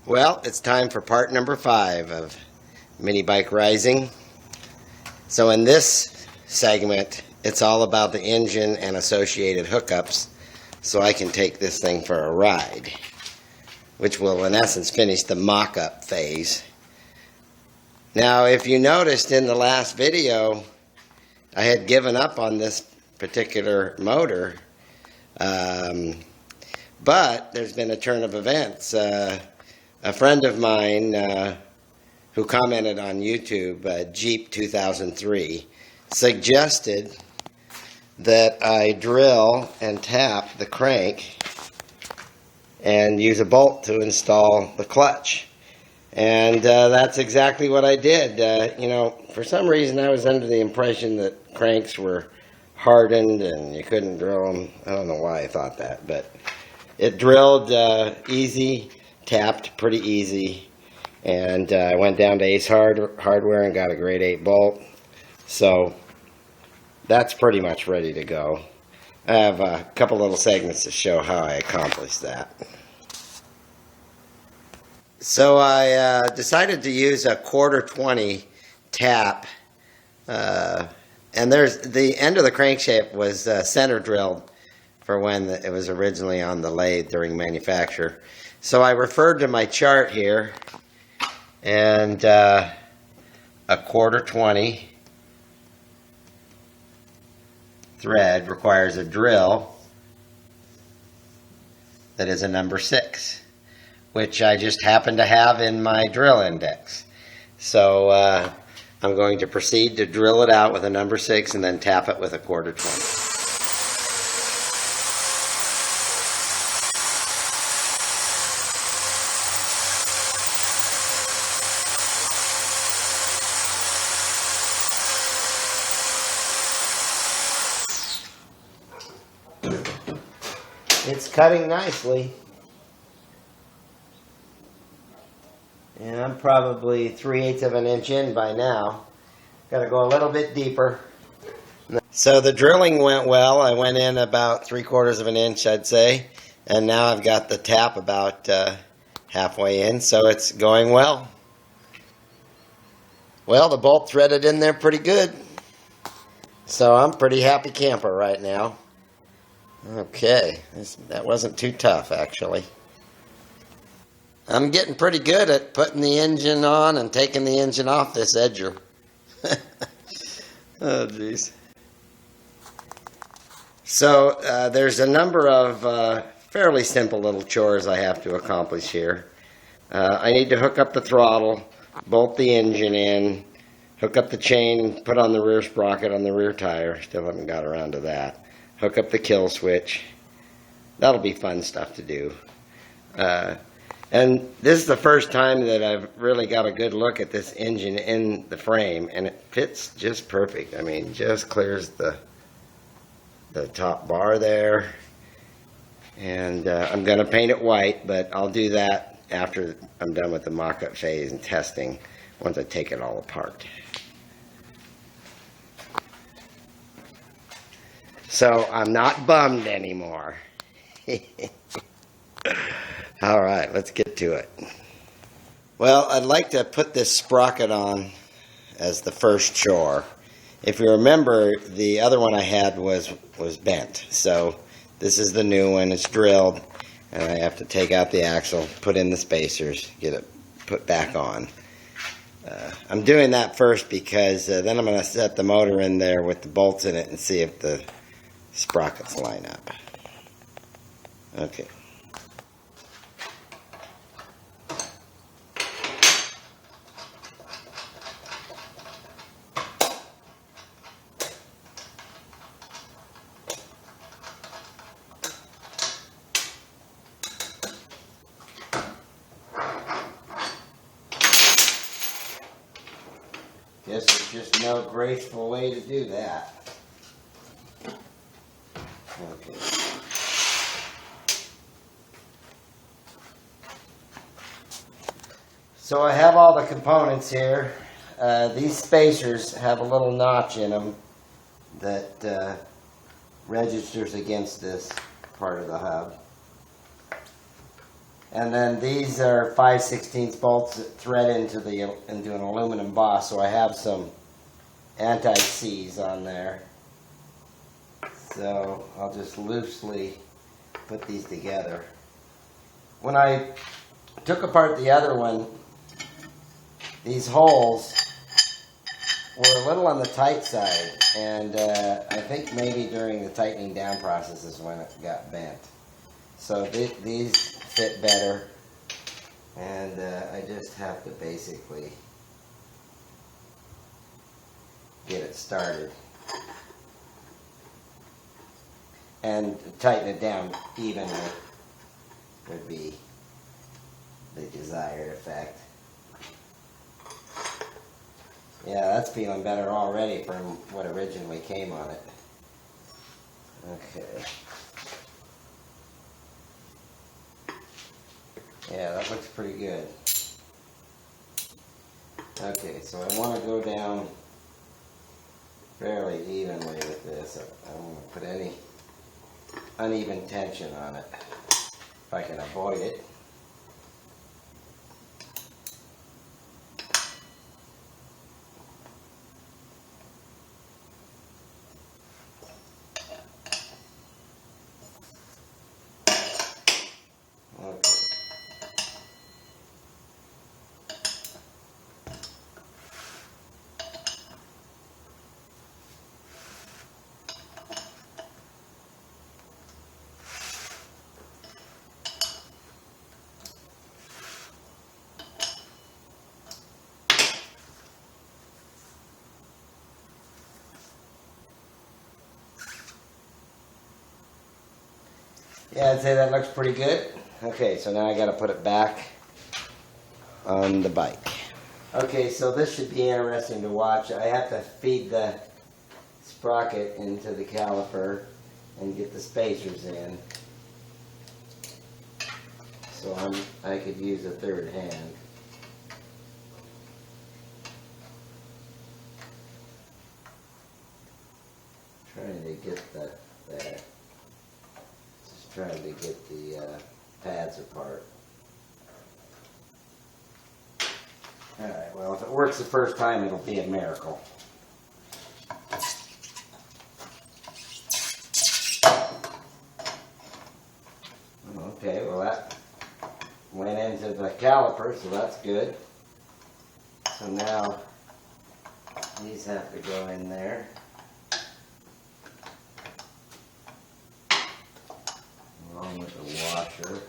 Well, it's time for part number 5 of Minibike Rising. So in this segment, it's all about the engine and associated hookups, so I can take this thing for a ride, which will in essence finish the mock-up phase. Now, if you noticed in the last video, I had given up on this particular motor, but there's been a turn of events. A friend of mine who commented on YouTube, Jeep 2003, suggested that I drill and tap the crank and use a bolt to install the clutch. And that's exactly what I did. You know, for some reason I was under the impression that cranks were hardened and you couldn't drill them. I don't know why I thought that, but it drilled easy, tapped pretty easy, and I went down to Ace Hardware and got a grade 8 bolt. So that's pretty much ready to go. I have a couple little segments to show how I accomplished that. So I decided to use a 1/4-20 tap, and there's the end of the crankshaft was center drilled for when it was originally on the lathe during manufacture. So I referred to my chart here, and a 1/4-20 thread requires a drill that is a number 6, which I just happen to have in my drill index. So I'm going to proceed to drill it out with a number 6 and then tap it with a 1/4-20. It's cutting nicely. And I'm probably 3/8 of an inch in by now. Got to go a little bit deeper. So the drilling went well. I went in about 3/4 of an inch, I'd say. And now I've got the tap about halfway in, so it's going well. Well, the bolt threaded in there pretty good. So I'm pretty happy camper right now. Okay, that wasn't too tough, actually. I'm getting pretty good at putting the engine on and taking the engine off this edger. Oh, jeez. So there's a number of fairly simple little chores I have to accomplish here. I need to hook up the throttle, bolt the engine in, hook up the chain, put on the rear sprocket on the rear tire. Still haven't got around to that. Hook up the kill switch. That'll be fun stuff to do. And this is the first time that I've really got a good look at this engine in the frame, and it fits just perfect. I mean, just clears the top bar there. And I'm going to paint it white, but I'll do that after I'm done with the mock-up phase and testing, once I take it all apart. So I'm not bummed anymore. All right, let's get to it. Well, I'd like to put this sprocket on as the first chore. If you remember, the other one I had was bent. So this is the new one. It's drilled, and I have to take out the axle, put in the spacers, get it put back on. I'm doing that first because then I'm going to set the motor in there with the bolts in it and see if the sprockets line up. Okay. Guess there's just no graceful way to do that. Okay. So I have all the components here. These spacers have a little notch in them that registers against this part of the hub. And then these are 5/16 bolts that thread into an aluminum boss, so I have some anti-seize on there. So I'll just loosely put these together. When I took apart the other one, these holes were a little on the tight side, and I think maybe during the tightening down process is when it got bent. So these fit better, and I just have to basically get it started and tighten it down evenly would be the desired effect. Yeah, that's feeling better already from what originally came on it. Okay. Yeah, that looks pretty good. Okay, so I want to go down fairly evenly with this. I don't want to put any uneven tension on it if I can avoid it. Yeah, I'd say that looks pretty good. Okay, so now I got to put it back on the bike. Okay, so this should be interesting to watch. I have to feed the sprocket into the caliper and get the spacers in. So I could use a third hand. Trying to get that there. Just trying to get the pads apart. Alright, well if it works the first time it'll be a miracle. Okay, well that went into the caliper, so that's good. So now these have to go in there. Along with the washer.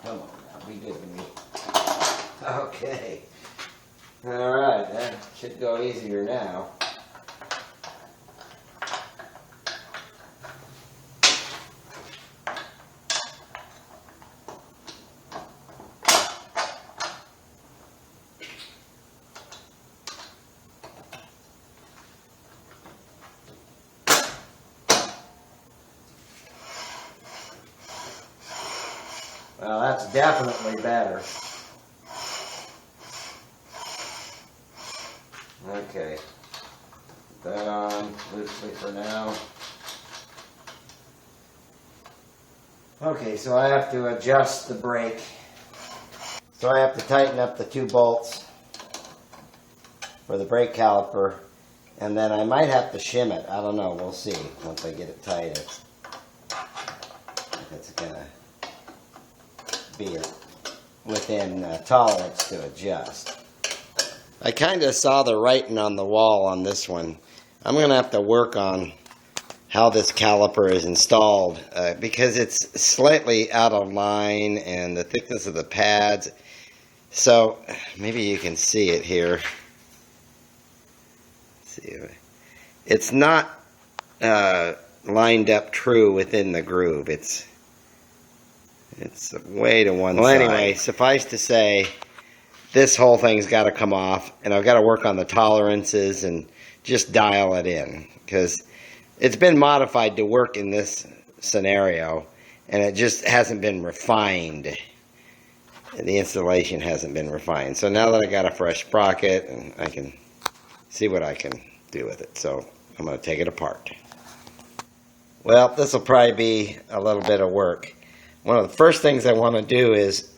Come on now, be good to me. Okay. Alright, that should go easier now. Well, that's definitely better. Okay. Put that on loosely for now. Okay, so I have to adjust the brake. So I have to tighten up the 2 bolts for the brake caliper, and then I might have to shim it. I don't know, we'll see once I get it tighter. If it's gonna be within tolerance to adjust. I kind of saw the writing on the wall on this one. I'm going to have to work on how this caliper is installed because it's slightly out of line and the thickness of the pads. So maybe you can see it here. Let's see, it's not lined up true within the groove. It's way to one side. Well, anyway, suffice to say, this whole thing's got to come off, and I've got to work on the tolerances and just dial it in, because it's been modified to work in this scenario, and it just hasn't been refined. The installation hasn't been refined. So now that I got a fresh sprocket, and I can see what I can do with it. So I'm going to take it apart. Well, this will probably be a little bit of work. One of the first things I want to do is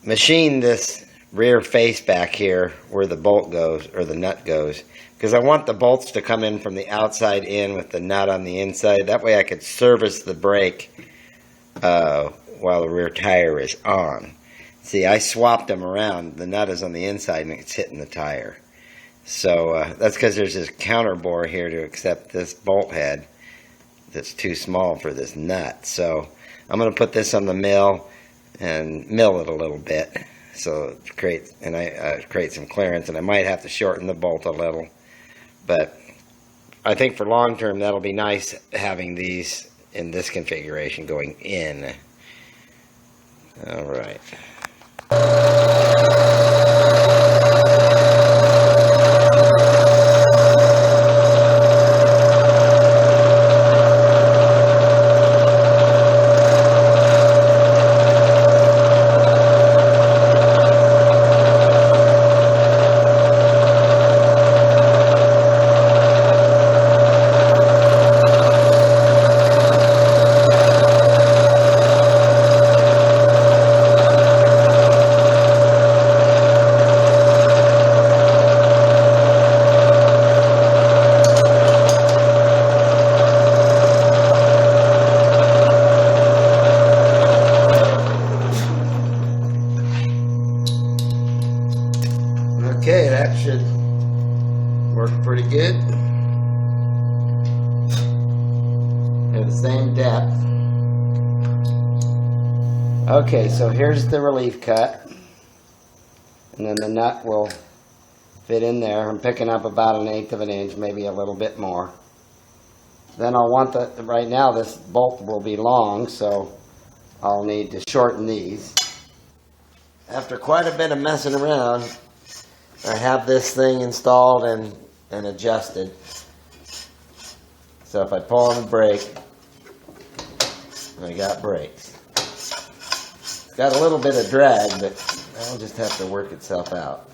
machine this rear face back here where the bolt goes, or the nut goes, because I want the bolts to come in from the outside in with the nut on the inside. That way I could service the brake while the rear tire is on. See, I swapped them around. The nut is on the inside and it's hitting the tire. So that's because there's this counter bore here to accept this bolt head that's too small for this nut. So I'm going to put this on the mill and mill it a little bit so it create some clearance, and I might have to shorten the bolt a little. But I think for long term that'll be nice having these in this configuration going in. All right. Okay, that should work pretty good. At the same depth. Okay, so here's the relief cut. And then the nut will fit in there. I'm picking up about 1/8 of an inch, maybe a little bit more. Then I'll want right now this bolt will be long, so I'll need to shorten these. After quite a bit of messing around, I have this thing installed and adjusted. So if I pull on the brake, I got brakes. It's got a little bit of drag, but that'll just have to work itself out.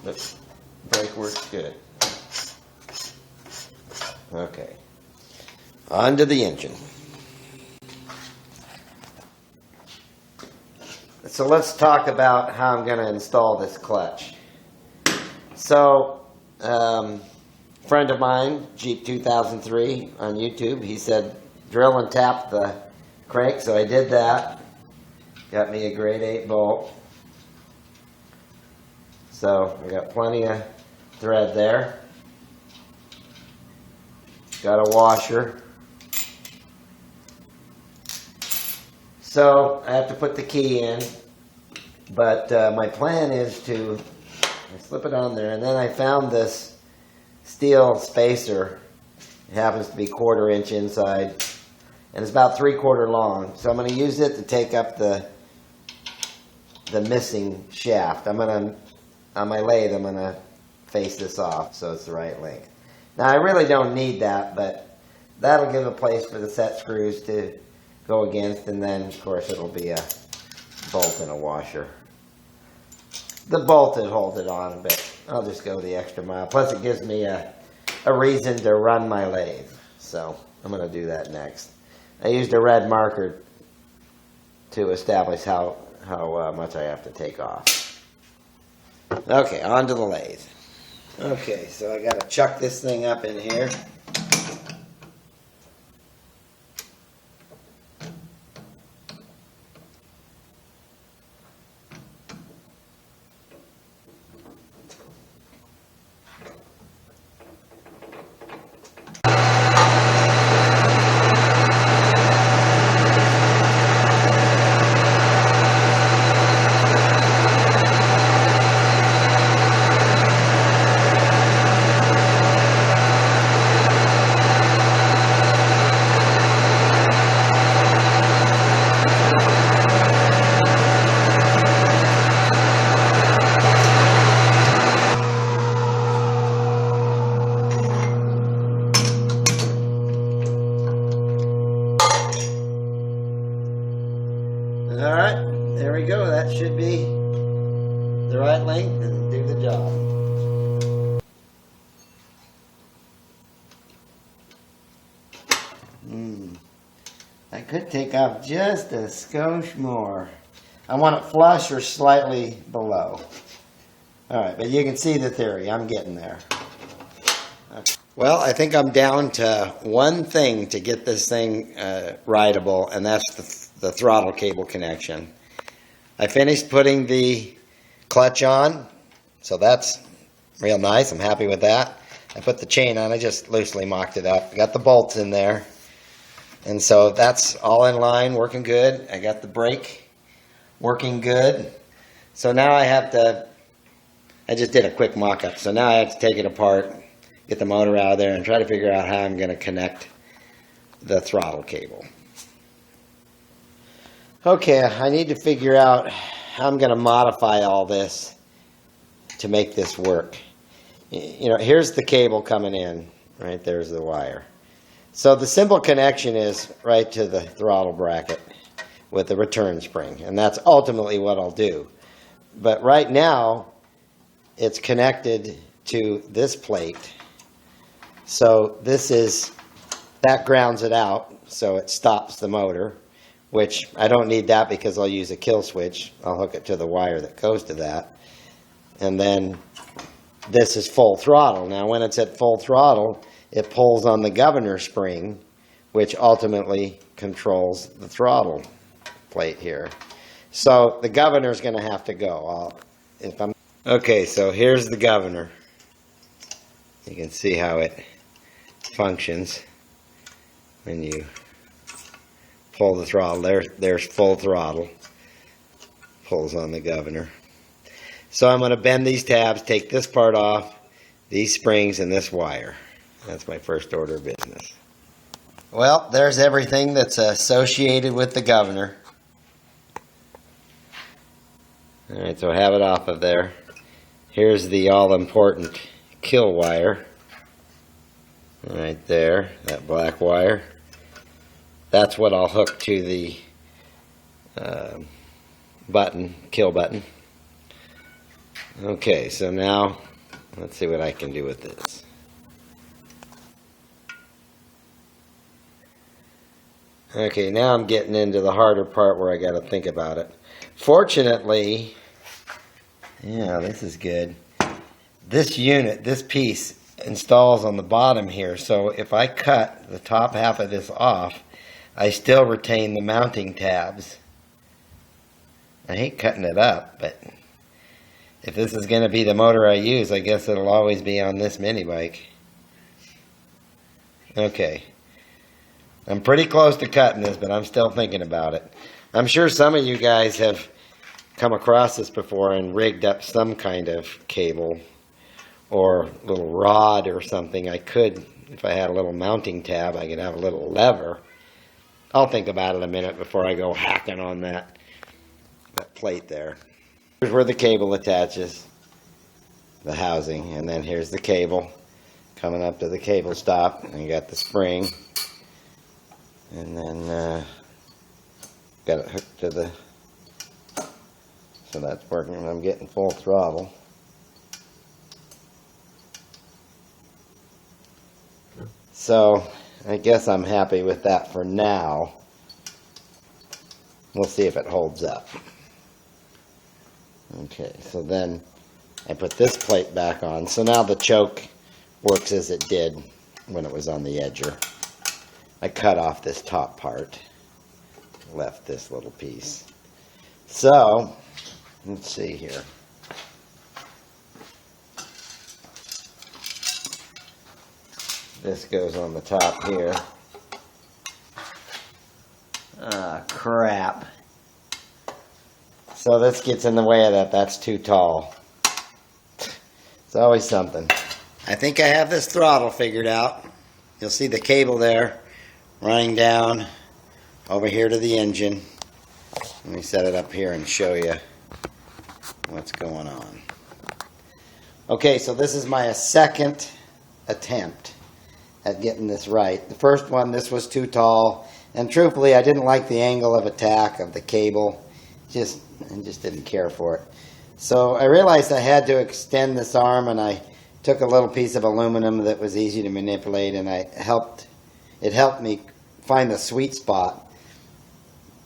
But brake works good. Okay. On to the engine. So let's talk about how I'm going to install this clutch. So, friend of mine, Jeep 2003 on YouTube, he said drill and tap the crank, so I did that. Got me a grade 8 bolt. So I got plenty of thread there. Got a washer. So I have to put the key in, but my plan is to slip it on there, and then I found this steel spacer. It happens to be 1/4 inch inside, and it's about 3/4 long. So I'm going to use it to take up the missing shaft. On my lathe, I'm going to face this off so it's the right length. Now I really don't need that, but that'll give a place for the set screws to go against, and then of course it'll be a bolt and a washer. The bolt would hold it on, but I'll just go the extra mile. Plus it gives me a reason to run my lathe. So I'm going to do that next. I used a red marker to establish how much I have to take off. Okay, on to the lathe. Okay, so I got to chuck this thing up in here. Alright, there we go. That should be the right length and do the job. could take off just a skosh more. I want it flush or slightly below. All right, but you can see the theory. I'm getting there. Okay. Well, I think I'm down to one thing to get this thing rideable, and that's the throttle cable connection. I finished putting the clutch on, so that's real nice. I'm happy with that. I put the chain on. I just loosely mocked it up. Got the bolts in there. And so that's all in line, working good. I got the brake working good. So now I just did a quick mock-up. So now I have to take it apart, get the motor out of there, and try to figure out how I'm going to connect the throttle cable. Okay, I need to figure out how I'm going to modify all this to make this work. You know, here's the cable coming in. Right there's the wire. So the simple connection is right to the throttle bracket with the return spring, and that's ultimately what I'll do. But right now, it's connected to this plate. So that grounds it out, so it stops the motor, which I don't need that because I'll use a kill switch. I'll hook it to the wire that goes to that. And then this is full throttle. Now when it's at full throttle, it pulls on the governor spring, which ultimately controls the throttle plate here. So the governor's going to have to go. Okay, so here's the governor. You can see how it functions when you pull the throttle. There's full throttle. Pulls on the governor. So I'm going to bend these tabs, take this part off, these springs, and this wire. That's my first order of business. Well, there's everything that's associated with the governor. Alright, so I have it off of there. Here's the all-important kill wire. Right there, that black wire. That's what I'll hook to the kill button. Okay, so now let's see what I can do with this. Okay, now I'm getting into the harder part where I got to think about it. Fortunately, yeah, this is good. This piece installs on the bottom here, so if I cut the top half of this off, I still retain the mounting tabs. I hate cutting it up, but if this is going to be the motor I use, I guess it'll always be on this mini bike. Okay. I'm pretty close to cutting this, but I'm still thinking about it. I'm sure some of you guys have come across this before and rigged up some kind of cable or little rod or something. I could, if I had a little mounting tab, I could have a little lever. I'll think about it a minute before I go hacking on that plate there. Here's where the cable attaches, the housing, and then here's the cable coming up to the cable stop, and you got the spring. And then got it hooked to the, so that's working and I'm getting full throttle. So I guess I'm happy with that for now. We'll see if it holds up. Okay, so then I put this plate back on. So now the choke works as it did when it was on the edger. I cut off this top part, left this little piece. So, let's see here. This goes on the top here. Ah, crap. So this gets in the way of that. That's too tall. It's always something. I think I have this throttle figured out. You'll see the cable there running down over here to the engine. Let me set it up here and show you what's going on. Okay, so this is my second attempt at getting this right. The first one, this was too tall, and truthfully, I didn't like the angle of attack of the cable. I just didn't care for it. So I realized I had to extend this arm, and I took a little piece of aluminum that was easy to manipulate, and it helped me find the sweet spot.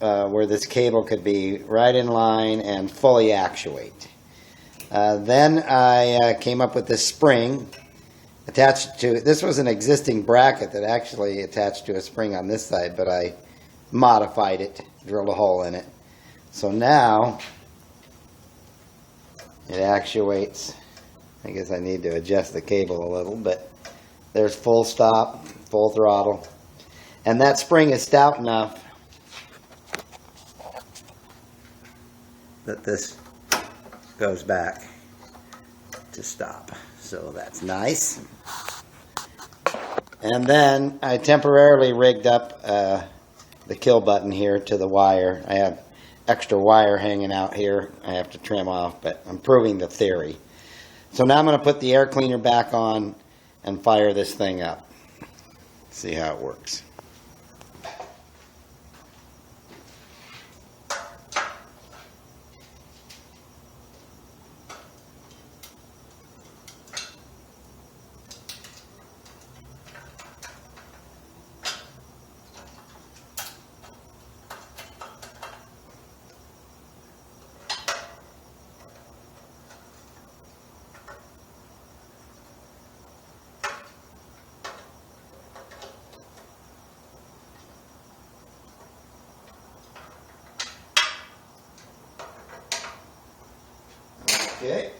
where this cable could be right in line and fully actuate. Then I came up with this spring attached to, this was an existing bracket that actually attached to a spring on this side, but I modified it, drilled a hole in it. So now it actuates. I guess I need to adjust the cable a little, but there's full stop, full throttle. And that spring is stout enough that this goes back to stop. So that's nice. And then I temporarily rigged up the kill button here to the wire. I have extra wire hanging out here I have to trim off, but I'm proving the theory. So now I'm going to put the air cleaner back on and fire this thing up. See how it works. Okay.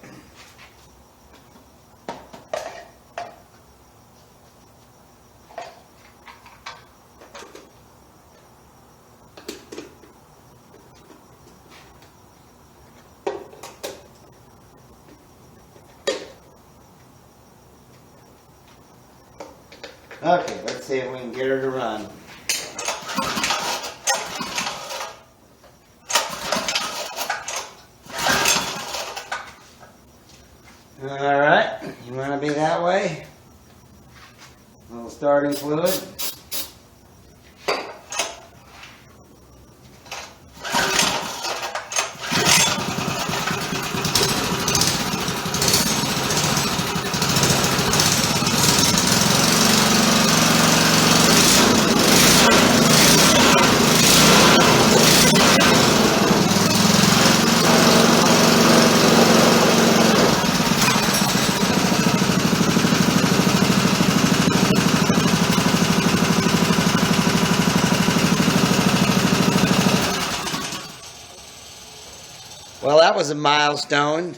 Okay, let's see if we can get her to run. All right, you want to be that way? A little starting fluid. Well, that was a milestone.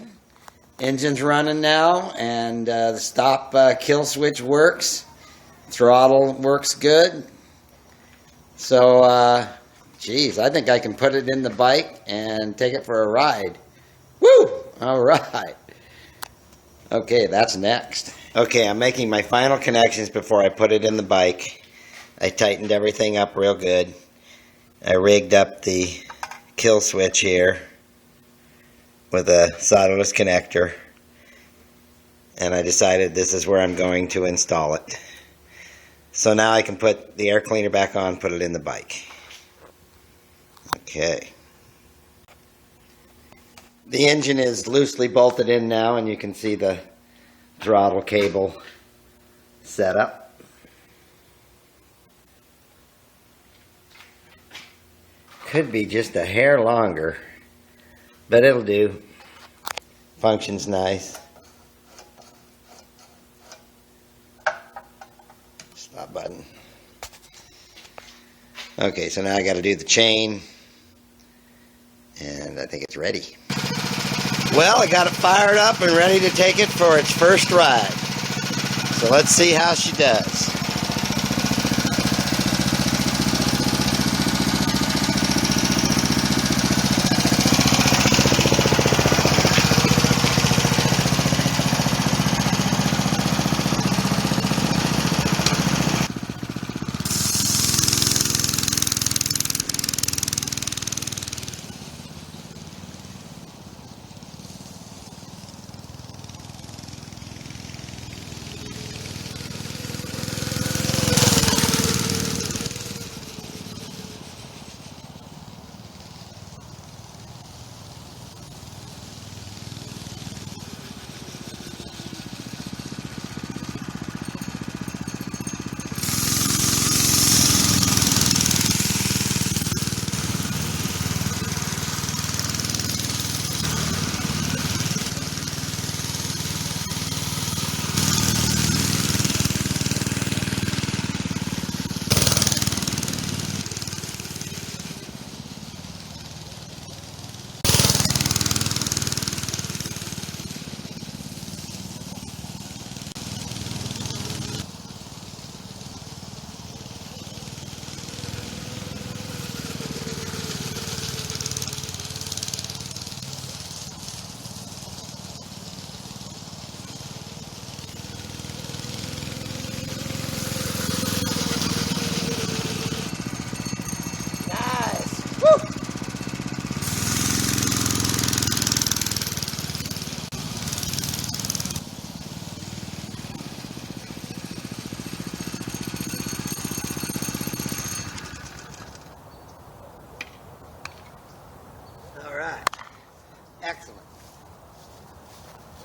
Engine's running now, and the stop kill switch works. Throttle works good. So, geez, I think I can put it in the bike and take it for a ride. Woo! All right. Okay, that's next. Okay, I'm making my final connections before I put it in the bike. I tightened everything up real good. I rigged up the kill switch here with a solderless connector, and I decided this is where I'm going to install it. So now I can put the air cleaner back on, put it in the bike. Okay. The engine is loosely bolted in now, and you can see the throttle cable set up. Could be just a hair longer, but it'll do. Functions nice. Stop button. Okay, so now I got to do the chain, and I think it's ready. Well, I got it fired up and ready to take it for its first ride. So let's see how she does.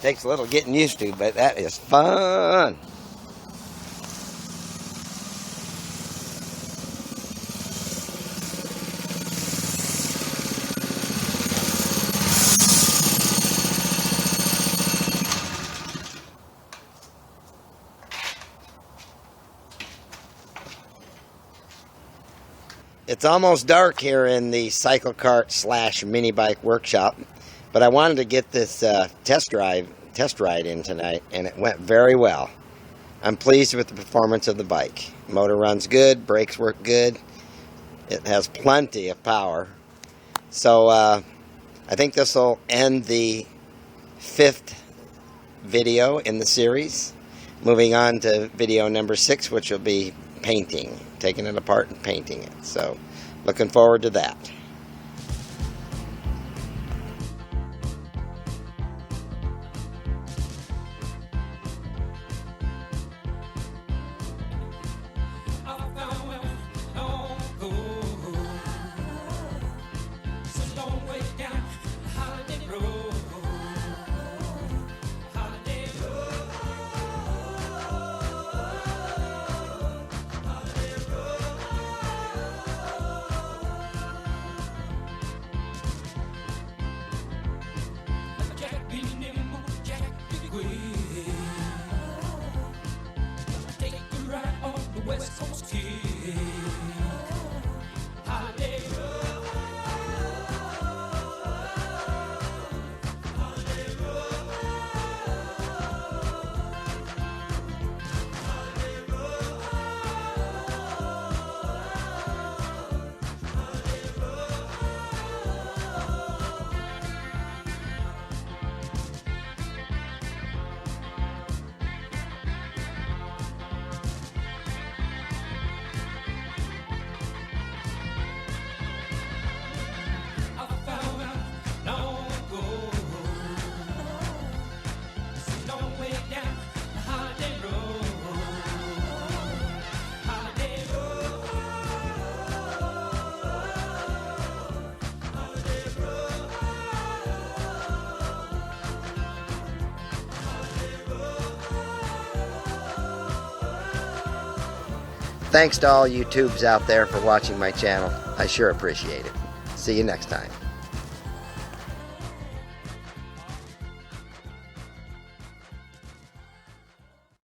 Takes a little getting used to, but that is fun. It's almost dark here in the cycle cart / mini bike workshop, but I wanted to get this test ride in tonight, and it went very well. I'm pleased with the performance of the bike. Motor runs good, brakes work good. It has plenty of power. So I think this will end the 5th video in the series. Moving on to video number 6, which will be painting, taking it apart and painting it. So looking forward to that. West Coast kid. Holiday road. Holiday road. Holiday road. Holiday road. Thanks to all you tubes out there for watching my channel. I sure appreciate it. See you next time.